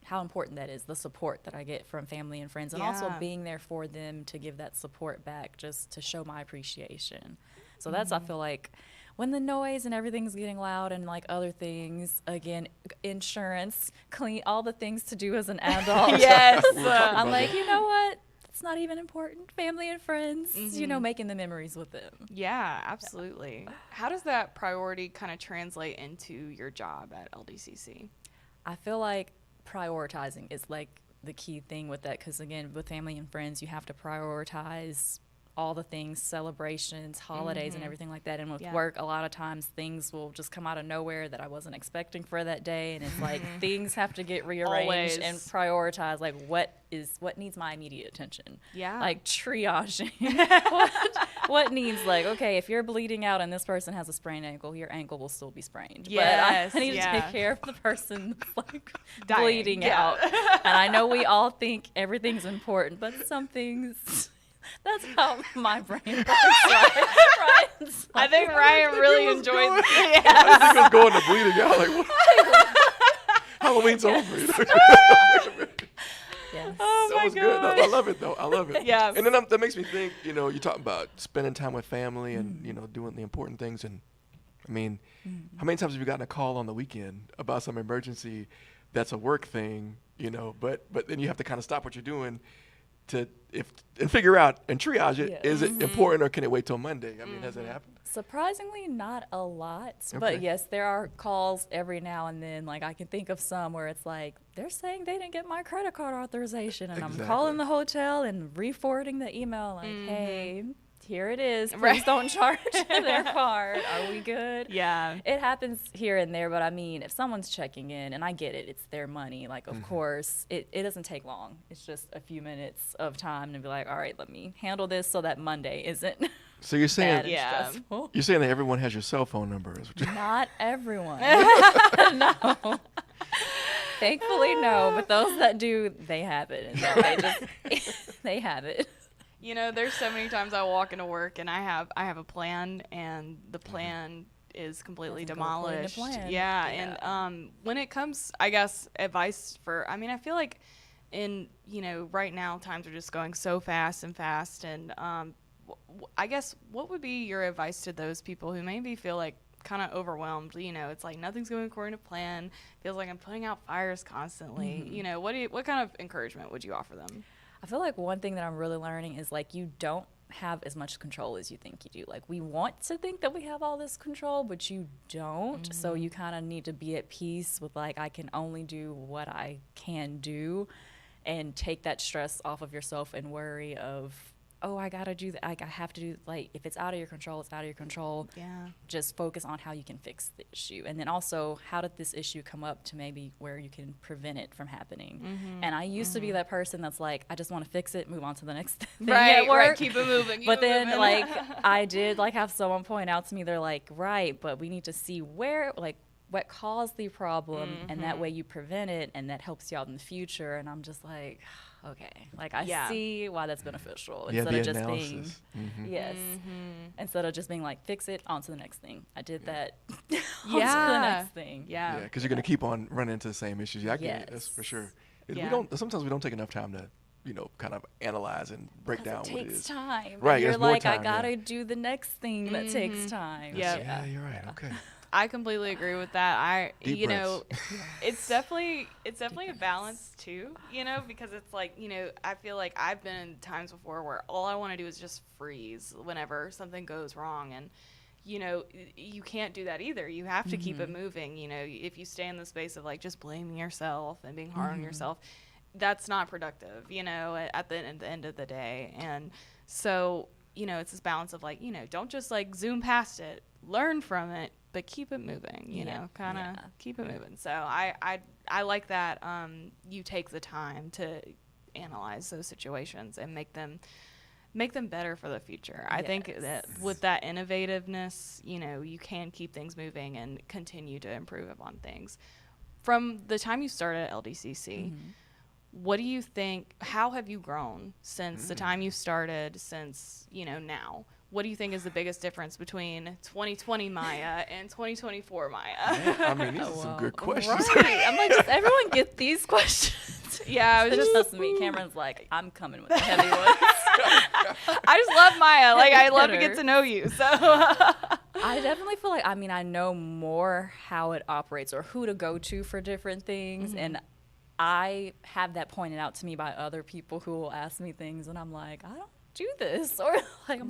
how important that is, the support that I get from family and friends, and also Yeah. being there for them to give that support back, just to show my appreciation. So that's, I feel like, when the noise and everything's getting loud and like other things, again, insurance, clean, all the things to do as an adult. Yes. We were talking I'm about like, that. you know what? It's not even important. Family and friends, making the memories with them. Yeah, absolutely. How does that priority kind of translate into your job at LDCC? I feel like prioritizing is like the key thing with that, because again, with family and friends, you have to prioritize all the things, celebrations, holidays, and everything like that. And with Yeah. work, a lot of times things will just come out of nowhere that I wasn't expecting for that day, and it's like things have to get rearranged Always. and prioritized. Like what needs my immediate attention? Yeah. Like triaging. what needs, like, okay, if you're bleeding out and this person has a sprained ankle, your ankle will still be sprained. Yes, But I need yeah. to take care of the person that's like Dying. bleeding Yeah. out. And I know we all think everything's important, but some things, that's how my brain works, right? It's I like, think Ryan really was enjoyed going- yeah. I think it was going to bleeding out. Like, what? Halloween's over. yes. Oh That my was good. God. I love it, though. I love it. Yes. And then that makes me think, you talk about spending time with family and, doing the important things. And, I mean, how many times have you gotten a call on the weekend about some emergency that's a work thing, but then you have to kind of stop what you're doing and figure out and triage it. Yeah. Is it important or can it wait till Monday? I mean, has that happened? Surprisingly, not a lot. Okay. But yes, there are calls every now and then. Like, I can think of some where it's like, they're saying they didn't get my credit card authorization. And Exactly. I'm calling the hotel and re-forwarding the email like, hey, here it is. Please Right. don't charge their card. Are we good? Yeah. It happens here and there, but I mean, if someone's checking in, and I get it, it's their money, like, of course, it doesn't take long. It's just a few minutes of time to be like, all right, let me handle this so that Monday isn't So you're bad saying and Yeah. stressful. you're saying that everyone has your cell phone number. Is what Not everyone. No. Thankfully, no. But those that do, they have it. And they have it. There's so many times I walk into work and I have a plan and the plan is completely Doesn't go according to demolished. plan. Yeah, Yeah. and when it comes, I guess, advice for, I feel like right now times are just going so fast and I guess what would be your advice to those people who maybe feel like kind of overwhelmed? It's like nothing's going according to plan. Feels like I'm putting out fires constantly. What kind of encouragement would you offer them? I feel like one thing that I'm really learning is, like, you don't have as much control as you think you do. Like, we want to think that we have all this control, but you don't. So you kind of need to be at peace with, like, I can only do what I can do, and take that stress off of yourself and worry of, oh, I gotta do that. I have to do, like, if it's out of your control, it's out of your control. Yeah. Just focus on how you can fix the issue. And then also, how did this issue come up to maybe where you can prevent it from happening? And I used to be that person that's like, I just want to fix it, move on to the next thing at work. Right. Keep it moving. But then, like, I did, like, have someone point out to me, they're like, right, but we need to see where, like, what caused the problem, and that way you prevent it, and that helps you out in the future. And I'm just like, okay, like, I Yeah. see why that's beneficial. Yeah, Instead the of just analysis. being, yes, instead of just being like, fix it, on to the next thing. I did that, on to Yeah. the next thing. Yeah. because you're going to keep on running into the same issues. Yeah, I get it. That's Yes. for sure. Yeah. Sometimes we don't take enough time to, kind of analyze and break down It what it takes is. time. Right, And you're it's more like, I time, gotta yeah. do the next thing that takes time. Yep. Yeah, you're right. Okay. I completely agree with that. Deep breaths. It's definitely a balance too, because it's like, I feel like I've been in times before where all I want to do is just freeze whenever something goes wrong. And, you can't do that either. You have to keep it moving. If you stay in the space of like just blaming yourself and being hard on yourself, that's not productive, at the end of the day. And so, it's this balance of like, don't just like zoom past it, learn from it, but keep it moving, kind of keep it moving. So I like that you take the time to analyze those situations and make them better for the future. I think that with that innovativeness, you can keep things moving and continue to improve upon things. From the time you started at LDCC, what do you think, how have you grown since the time you started, since, now? What do you think is the biggest difference between 2020 Maya and 2024 Maya? Man, these are some good questions. Right. I'm like, does everyone get these questions? Yeah, I was just me. Cameron's like, I'm coming with the heavy ones. I just love Maya. Like, I love to get to know you. So I definitely feel like, I know more how it operates or who to go to for different things. And I have that pointed out to me by other people who will ask me things, and I'm like, I don't do this, or like,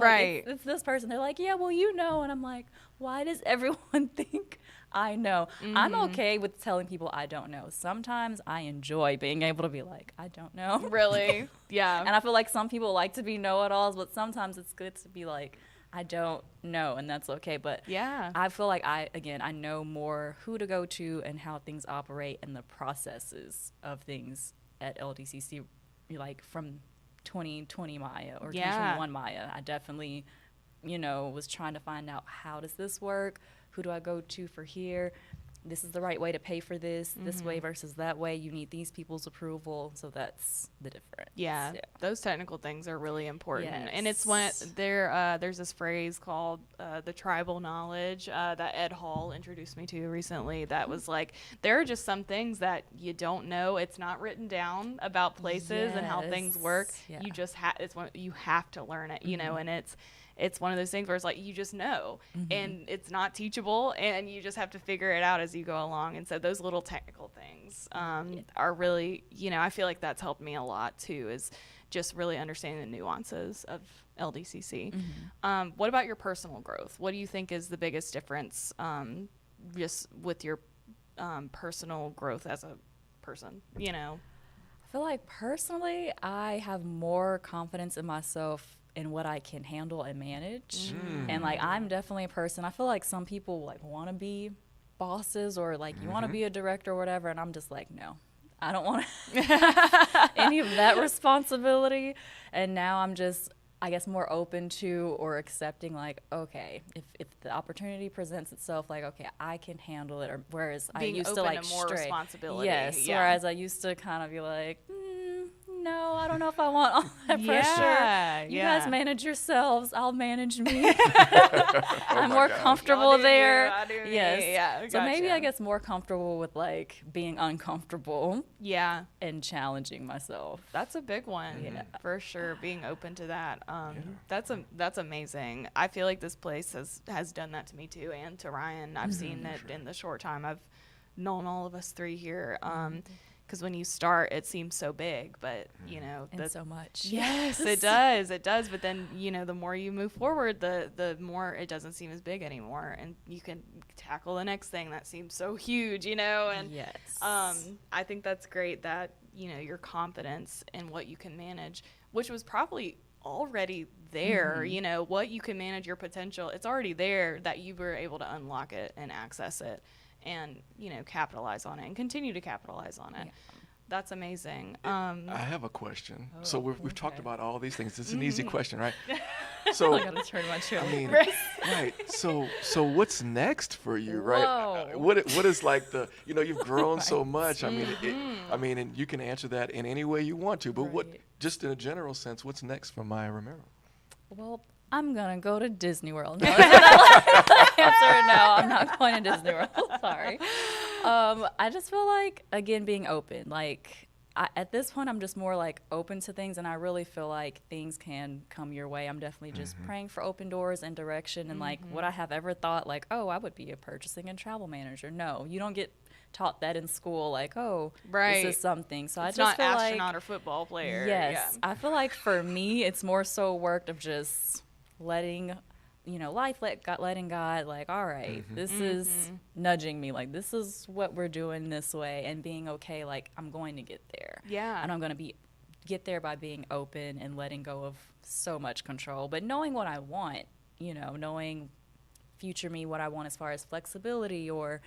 it's this person. They're like, yeah, well, and I'm like, why does everyone think I know? I'm okay with telling people I don't know. Sometimes I enjoy being able to be like, I don't know. Really? Yeah. And I feel like some people like to be know-it-alls, but sometimes it's good to be like, I don't know, and that's okay. But yeah, I feel like I know more who to go to and how things operate and the processes of things at LDCC, like from 2020 Maya or 2021 Maya. I definitely, was trying to find out, how does this work? Who do I go to for here? This is the right way to pay for this way versus that way. You need these people's approval. So that's the difference. Yeah. Those technical things are really important. Yes. And it's when there's this phrase called the tribal knowledge that Ed Hall introduced me to recently, that was like, there are just some things that you don't know. It's not written down about places and how things work. Yeah. You just you have to learn it, and it's one of those things where it's like, you just know, and it's not teachable, and you just have to figure it out as you go along. And so those little technical things are really, I feel like that's helped me a lot too, is just really understanding the nuances of LDCC. What about your personal growth? What do you think is the biggest difference just with your personal growth as a person, I feel like personally, I have more confidence in myself in what I can handle and manage. And like, I'm definitely a person, I feel like some people like want to be bosses or like you want to be a director or whatever, and I'm just like, no, I don't want any of that responsibility. And now I'm just, I guess, more open to or accepting, like, okay, if the opportunity presents itself, like, okay, I can handle it. Or whereas being I used open to like to more responsibility. Yes. Yeah. Whereas I used to kind of be like, no, I don't know if I want all that pressure. You guys manage yourselves. I'll manage me. I'm more comfortable there. Yes. Yeah. Gotcha. So maybe I guess more comfortable with like being uncomfortable. Yeah. And challenging myself. That's a big one. Yeah. For sure. Being open to that. That's amazing. I feel like this place has done that to me too, and to Ryan. I've seen it in the short time I've known all of us three here. Because when you start, it seems so big, but, and so much. Yes, it does. It does. But then, the more you move forward, the more it doesn't seem as big anymore. And you can tackle the next thing that seems so huge, And yes. I think that's great that, your confidence in what you can manage, which was probably already there, what you can manage, your potential. It's already there, that you were able to unlock it and access it. And, capitalize on it and continue to capitalize on it. Yeah. That's amazing. I have a question. So we've talked about all these things. It's an easy question, right? So I gotta turn my chair. Right. So what's next for you, right? What is like you've grown so much. I mean, and you can answer that in any way you want to. But what, just in a general sense, what's next for Maya Romero? Well, I'm going to go to Disney World. No, answer no, I'm not going to Disney World. Sorry. I just feel like, again, being open. Like, at this point, I'm just more like open to things, and I really feel like things can come your way. I'm definitely just praying for open doors and direction. And like, would I have ever thought like, oh, I would be a purchasing and travel manager? No, you don't get taught that in school, like, oh, this is something. So it's I just feel not astronaut or football player. Yes. Yeah. I feel like for me, it's more so work of just letting letting God, like, all right, this is nudging me, like, this is what we're doing this way, and being okay, like, I'm going to get there. Yeah. And I'm going to get there by being open and letting go of so much control, but knowing what I want, knowing future me, what I want as far as flexibility, or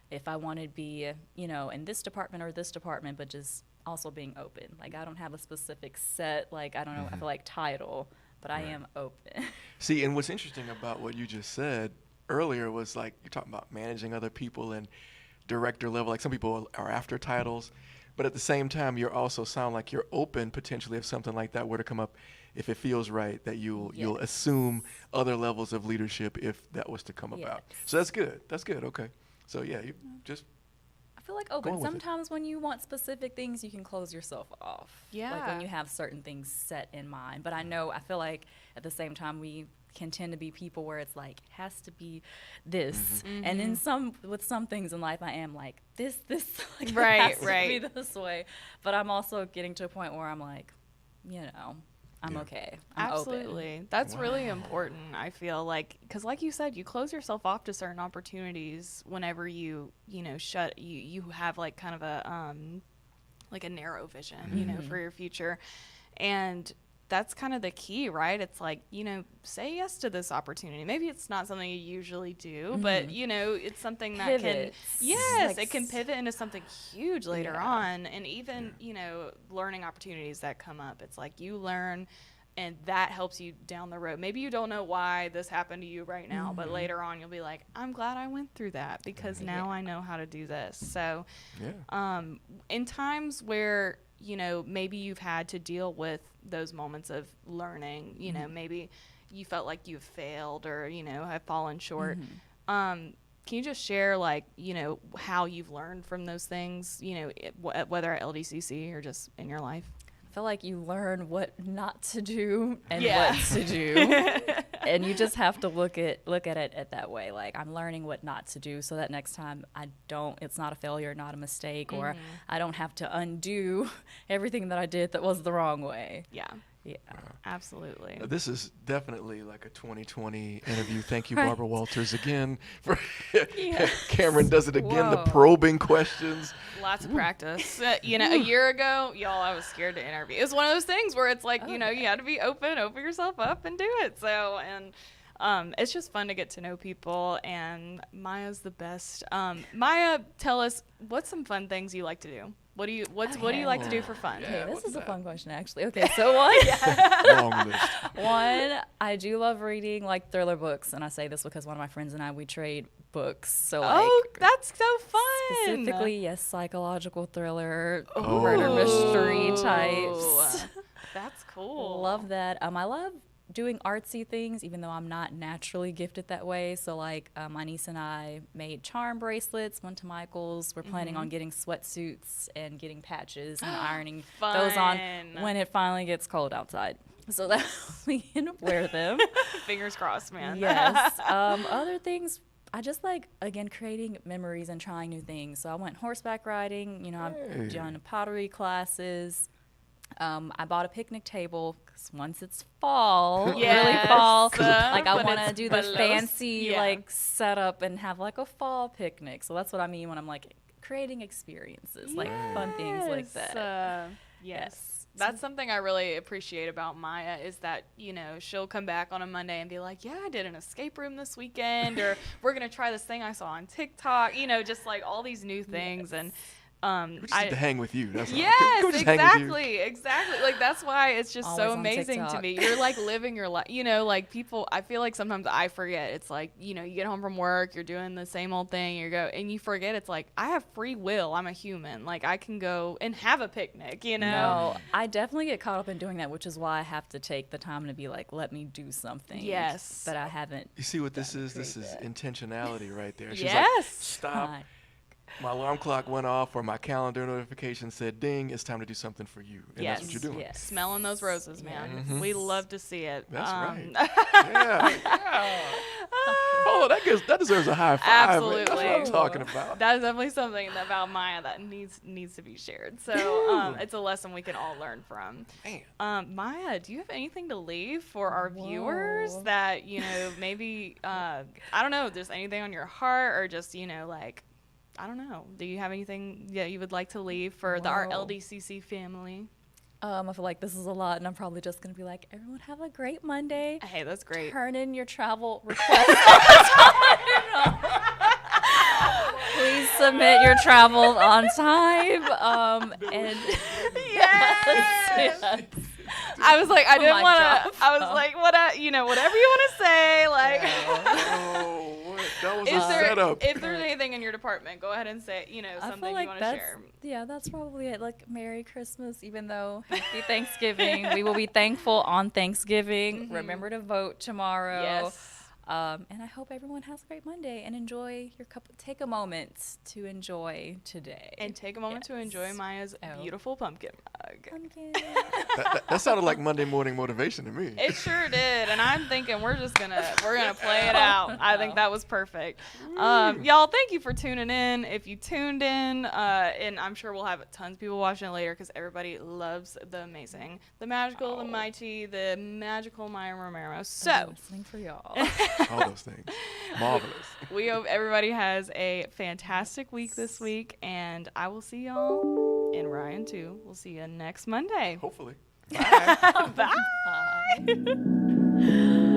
if I want to be, in this department or this department, but just also being open. Like, I don't have a specific set, like, I don't know, I feel like title, but I am open. See, and what's interesting about what you just said earlier was, like, you're talking about managing other people and director level. Like, some people are after titles, but at the same time, you also sound like you're open potentially if something like that were to come up, if it feels right, that you'll assume other levels of leadership if that was to come about. So that's good. That's good. Okay. So yeah, you just. I feel like open. Sometimes when you want specific things, you can close yourself off. Yeah. Like when you have certain things set in mind. But I feel like at the same time, we can tend to be people where it's like, has to be this. And then with some things in life, I am like, this, like, right, it has to be this way. But I'm also getting to a point where I'm like, I'm okay. I'm Absolutely. open. That's really important, I feel like, because like you said, you close yourself off to certain opportunities whenever you have like kind of a like a narrow vision, for your future. And that's kind of the key, right? It's like, say yes to this opportunity. Maybe it's not something you usually do, but it's something that it can pivot into something huge later on. And even, learning opportunities that come up, it's like you learn and that helps you down the road. Maybe you don't know why this happened to you right now, but later on you'll be like, I'm glad I went through that because now I know how to do this. So in times where, maybe you've had to deal with those moments of learning, maybe you felt like you've failed or, have fallen short. Can you just share, like, how you've learned from those things, whether at LDCC or just in your life? I feel like you learn what not to do and what to do. And you just have to look at it at that way. Like, I'm learning what not to do so that next time it's not a failure, not a mistake, or I don't have to undo everything that I did that was the wrong way. Yeah. Yeah, absolutely. This is definitely like a 2020 interview. Thank you, Barbara Walters, again. Cameron does it again, the probing questions. Lots of practice. A year ago, y'all, I was scared to interview. It was one of those things where it's like, you had to be open yourself up and do it. So, and it's just fun to get to know people, and Maya's the best. Maya, tell us, what's some fun things you like to do? What do you like to do for fun? Okay, this is a fun question, actually. Okay, so one, Long list. One, I do love reading like thriller books, and I say this because one of my friends and I, we trade books. So like, that's so fun. Specifically, yes, psychological thriller, murder mystery types. That's cool. Love that. I love doing artsy things, even though I'm not naturally gifted that way. So like my niece and I made charm bracelets, went to Michael's. We're planning on getting sweatsuits and getting patches and ironing those on when it finally gets cold outside, so that we can wear them. Fingers crossed, man. Yes. Other things, I just like, again, creating memories and trying new things. So I went horseback riding, I've done pottery classes. I bought a picnic table because once it's fall, really fall, like I want to do the fancy like setup and have like a fall picnic. So that's what I mean when I'm like creating experiences, like fun things like that. Yes. That's something I really appreciate about Maya is that, she'll come back on a Monday and be like, yeah, I did an escape room this weekend, or we're going to try this thing I saw on TikTok, just like all these new things. And we just need to hang with you. That's yes, exactly. Like, that's why it's just always so amazing to me. You're like living your life, like people, I feel like sometimes I forget. It's like, you get home from work, you're doing the same old thing, and you forget it's like, I have free will. I'm a human. Like, I can go and have a picnic, No, I definitely get caught up in doing that, which is why I have to take the time to be like, let me do something. Yes. That I haven't. You see what this is? This is intentionality right there. She's yes. like, stop. my alarm clock went off or my calendar notification said ding, it's time to do something for you. And that's what you're doing. Yes. Smelling those roses, man. Yes. We love to see it. That's right. Yeah. Oh, that deserves a high five. Absolutely. That's what I'm talking about. That is definitely something about Maya that needs to be shared. So it's a lesson we can all learn from. Man. Maya, do you have anything to leave for our viewers that, maybe, I don't know, just anything on your heart or just, like, I don't know. Do you have anything that you would like to leave for our LDCC family? I feel like this is a lot, and I'm probably just going to be like, everyone have a great Monday. Hey, that's great. Turn in your travel request. Please submit your travel on time. And yes. I was like, I didn't want to. I was like, whatever you want to say. Like, that was a setup. If there's anything in your department, go ahead and say, something you want to share. Yeah, that's probably it. Like, Merry Christmas, even though Happy Thanksgiving. We will be thankful on Thanksgiving. Mm-hmm. Remember to vote tomorrow. Yes. And I hope everyone has a great Monday and enjoy your cup. Take a moment to enjoy today. And take a moment to enjoy Maya's beautiful pumpkin mug. Pumpkin. That sounded like Monday morning motivation to me. It sure did. And I'm thinking we're gonna play it out. I think that was perfect. Y'all, thank you for tuning in. If you tuned in, and I'm sure we'll have tons of people watching it later because everybody loves the amazing, the magical, the mighty, the magical Maya Romero. So I'm listening for y'all. All those things. Marvelous. We hope everybody has a fantastic week this week, and I will see y'all, and Ryan too. We'll see you next Monday. Hopefully. Bye. Bye.